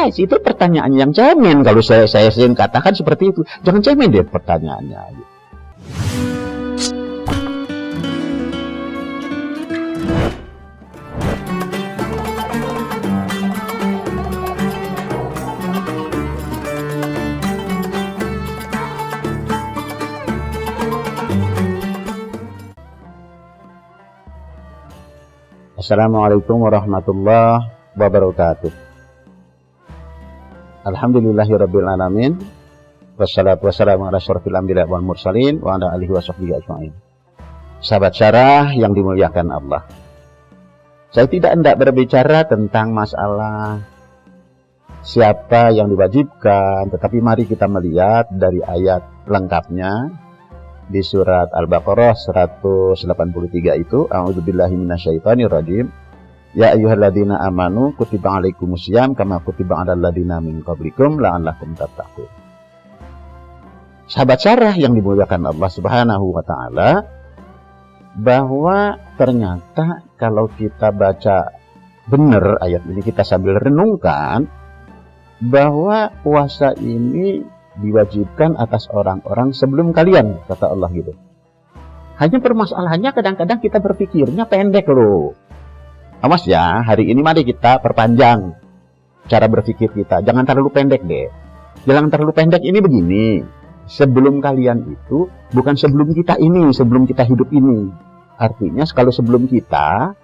Itu pertanyaan yang cemen. Kalau saya sering katakan seperti itu, jangan cemen deh pertanyaannya. Assalamualaikum warahmatullahi wabarakatuh. Alhamdulillahirabbil alamin. Wassalatu wassalamu ala asyrofil anbiya'i wal mursalin wa ala alihi washabbihi ajmain. Sahabat syarah yang dimuliakan Allah. Saya tidak hendak berbicara tentang masalah siapa yang diwajibkan, tetapi mari kita melihat dari ayat lengkapnya di surat Al-Baqarah 183 itu, a'udzubillahi minasyaitonirrajim. Ya ayyuhalladzina amanu kutiba alaikumusiyam kama kutiba alal ladzina min qablikum la'allakum tattaqun. Sahabat syarah yang dimuliakan Allah Subhanahu wa taala, bahwa ternyata kalau kita baca benar ayat ini, kita sambil renungkan bahwa puasa ini diwajibkan atas orang-orang sebelum kalian, kata Allah gitu. Hanya permasalahannya kadang-kadang kita berpikirnya pendek loh. Awas ya, hari ini mari kita perpanjang cara berpikir kita. Jangan terlalu pendek deh. Jangan terlalu pendek ini begini. Sebelum kalian itu bukan sebelum kita ini, sebelum kita hidup ini. Artinya kalau sebelum kita,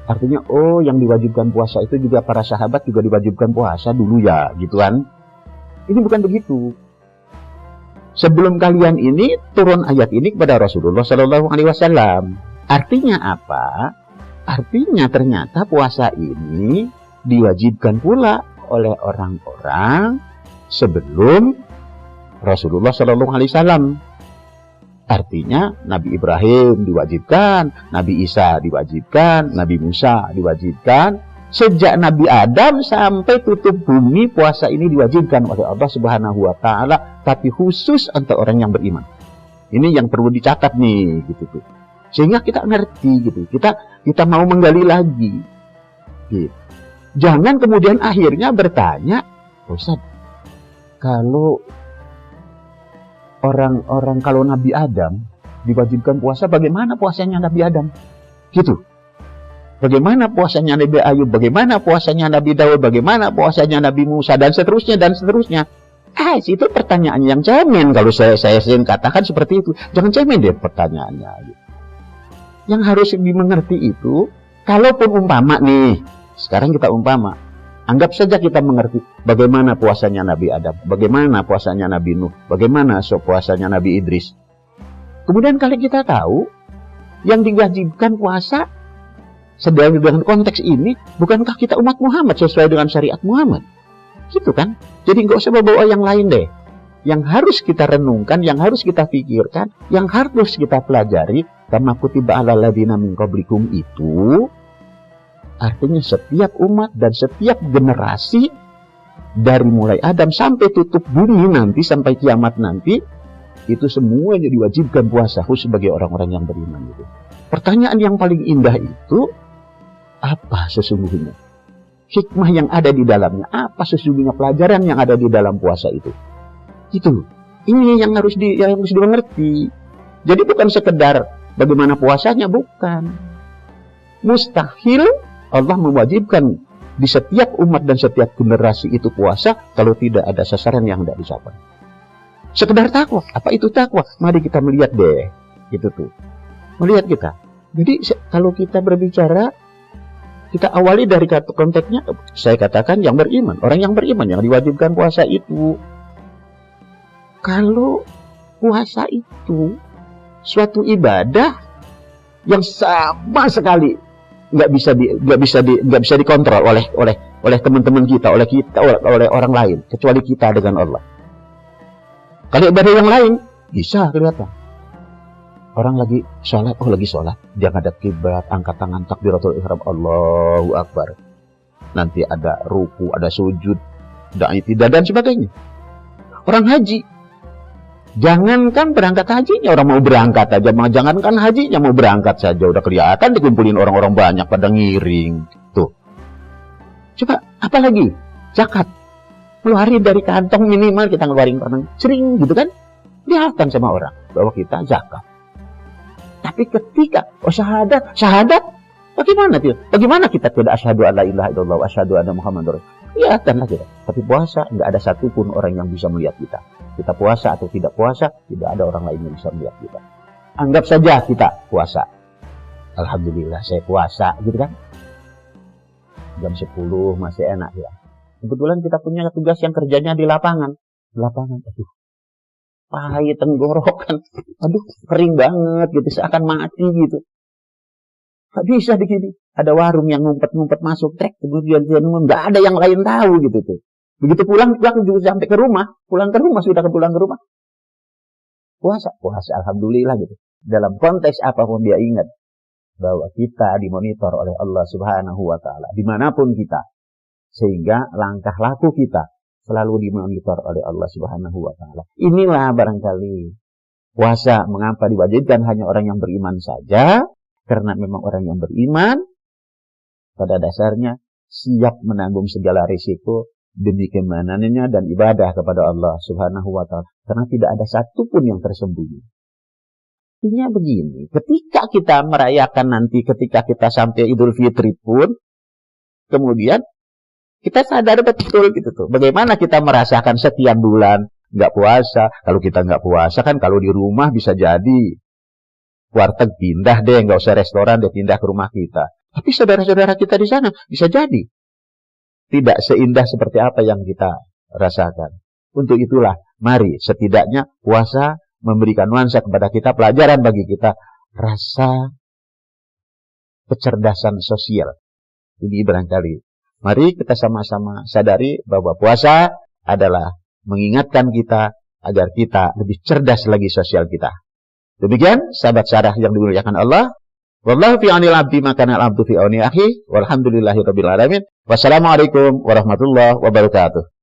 artinya oh yang diwajibkan puasa itu juga para sahabat juga diwajibkan puasa dulu ya, gitu kan. Ini bukan begitu. Sebelum kalian ini turun ayat ini kepada Rasulullah Shallallahu Alaihi Wasallam. Artinya apa? Artinya ternyata puasa ini diwajibkan pula oleh orang-orang sebelum Rasulullah Shallallahu Alaihi Wasallam. Artinya Nabi Ibrahim diwajibkan, Nabi Isa diwajibkan, Nabi Musa diwajibkan. Sejak Nabi Adam sampai tutup bumi, puasa ini diwajibkan oleh Allah Subhanahu wa taala, tapi khusus untuk orang yang beriman. Ini yang perlu dicatat nih, gitu tuh. Sehingga kita ngerti gitu. Kita mau menggali lagi. Gitu. Jangan kemudian akhirnya bertanya, Ustaz, kalau orang-orang kalau Nabi Adam diwajibkan puasa, bagaimana puasanya Nabi Adam? Gitu. Bagaimana puasanya Nabi Ayub, bagaimana puasanya Nabi Daud, bagaimana puasanya Nabi Musa, dan seterusnya, dan seterusnya. Itu pertanyaan yang cemen. Kalau saya sering katakan seperti itu, jangan cemen deh pertanyaannya. Yang harus dimengerti itu, kalaupun umpama nih, sekarang kita umpama, anggap saja kita mengerti bagaimana puasanya Nabi Adam, bagaimana puasanya Nabi Nuh, bagaimana puasanya Nabi Idris. Kemudian kalau kita tahu, yang diwajibkan puasa, sedang dengan konteks ini, bukankah kita umat Muhammad sesuai dengan syariat Muhammad? Gitu kan? Jadi nggak usah bawa yang lain deh. Yang harus kita renungkan, yang harus kita pikirkan, yang harus kita pelajari, kama kutiba alal ladzina min qablikum itu, artinya setiap umat dan setiap generasi, dari mulai Adam sampai tutup bumi nanti, sampai kiamat nanti, itu semuanya diwajibkan puasa khusus bagi orang-orang yang beriman itu. Pertanyaan yang paling indah itu, apa sesungguhnya hikmah yang ada di dalamnya? Apa sesungguhnya pelajaran yang ada di dalam puasa itu? Itu. Ini yang harus dimengerti. Jadi bukan sekedar bagaimana puasanya, bukan. Mustahil Allah mewajibkan di setiap umat dan setiap generasi itu puasa kalau tidak ada sasaran yang tidak dicapai. Sekedar takwa. Apa itu takwa? Mari kita melihat deh. Gitu tuh. Melihat kita. Jadi kalau kita berbicara, kita awali dari konteksnya, saya katakan yang beriman. Orang yang beriman yang diwajibkan puasa itu. Kalau puasa itu suatu ibadah yang sama sekali nggak bisa dikontrol oleh teman-teman kita, oleh orang lain, kecuali kita dengan Allah. Kalau ibadah yang lain bisa kelihatan. Orang lagi sholat, dia ngadap kiblat, angkat tangan, takbiratul ihram, Allahu Akbar. Nanti ada ruku, ada sujud, ada i'tidal dan sebagainya. Orang haji, jangankan berangkat hajinya, orang mau berangkat aja, jangankan hajinya, mau berangkat saja udah kelihatan dikumpulin orang-orang banyak pada ngiring. Tuh. Coba, apalagi zakat. Keluarin dari kantong, minimal kita ngeluarin kantong. Sering gitu kan. Kelihatan sama orang bahwa kita zakat. Tapi ketika syahadat, bagaimana dia? Bagaimana kita tidak asyhadu alla ilaha illallah wa asyhadu anna muhammadar rasulullah? Kelihatanlah kita. Tapi puasa enggak ada satupun orang yang bisa melihat kita. Kita puasa atau tidak puasa, tidak ada orang lain yang bisa melihat kita. Anggap saja kita puasa. Alhamdulillah saya puasa, gitu kan? Jam 10 masih enak ya. Kebetulan kita punya tugas yang kerjanya di lapangan. Aduh. Pahit tenggorokan, aduh kering banget gitu, seakan mati gitu. Gak bisa begini. Ada warung yang ngumpet-ngumpet masuk, kemudian nggak ada yang lain tahu gitu tuh. Begitu pulang juga sampai ke rumah, pulang ke rumah. Puasa, alhamdulillah gitu. Dalam konteks apapun dia ingat bahwa kita dimonitor oleh Allah Subhanahu wa taala dimanapun kita. Sehingga langkah laku kita selalu dimonitor oleh Allah Subhanahu wa taala. Inilah barangkali puasa mengapa diwajibkan hanya orang yang beriman saja, karena memang orang yang beriman pada dasarnya siap menanggung segala risiko demi keimanannya dan ibadah kepada Allah Subhanahu wa taala, karena tidak ada satupun yang tersembunyi. Artinya begini, ketika kita merayakan nanti, ketika kita sampai Idul Fitri pun, kemudian kita sadar betul gitu tuh. Bagaimana kita merasakan sekian bulan nggak puasa. Kalau kita nggak puasa kan kalau di rumah bisa jadi warteg pindah deh, nggak usah restoran deh, pindah ke rumah kita. Tapi saudara-saudara kita di sana bisa jadi tidak seindah seperti apa yang kita rasakan. Untuk itulah, mari setidaknya puasa memberikan nuansa kepada kita, pelajaran bagi kita, rasa kecerdasan sosial. Ini barangkali. Mari kita sama-sama sadari bahwa puasa adalah mengingatkan kita agar kita lebih cerdas lagi sosial kita. Demikian sahabat syarah yang dimuliakan Allah. Wallahu fi aunil abdi maka al abdu fi auni akhi. Walhamdulillahirabbil alamin. Wassalamualaikum warahmatullahi wabarakatuh.